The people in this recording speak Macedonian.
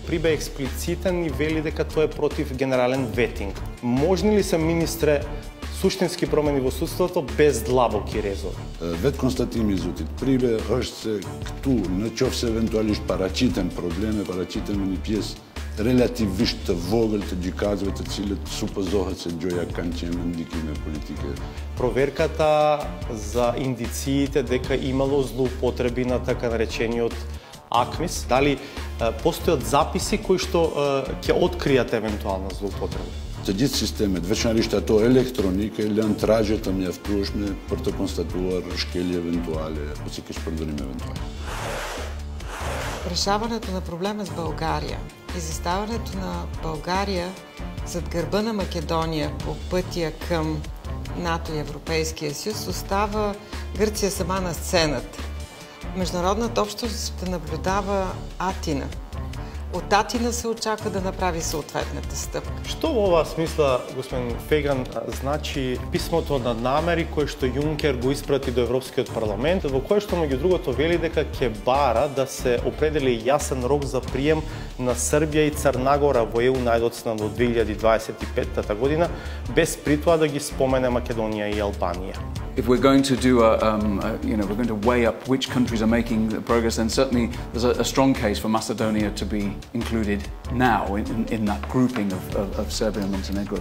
прибе експлицитен и вели дека тоа е против генерален ветинг. Можни ли се, министре, суштински промени во судството без длабоки резови? Вет констатими изутит прибе është se këtu në qoftë se eventualisht paraqiten probleme, paraqiten një pjesë relativisht të vogël të gjykatëve të cilët supozohet se gjoja kanë qenë në ndikime politike. Проверката за индициите дека имало злоупотреби на така наречениот АКМИС, дали постојат записи кои што ќе откријат евентуална злоупотреба? Të gjithë sistemet, veçanërisht ato elektronike, lënë tragje të mjaftueshme për të konstatuar shkelje eventuale ose кеш-përdorim евентуал. Решаването на проблема с България и заставането на България зад гърба на Македония по пътя към НАТО и Европейския съюз остава Гърция сама на сцената. Международната общност ще наблюдава Атина. От Атина се очаква да направи съответната стъпка. Што во оваа смисла, господин Феган, значи писмото на намери кое што Јункер го испрати до Европскиот парламент, во кое што меѓу другото вели дека ќе бара да се определи јасен рок за прием на Србија и Црна Гора во ЕУ најдоцна до 2025 година, без при тоа да ги спомене Македонија и Албанија. If we're going to do we're going to weigh up which countries are making progress, then certainly there's a strong case for Macedonia to be included now in that grouping of Serbia and Montenegro.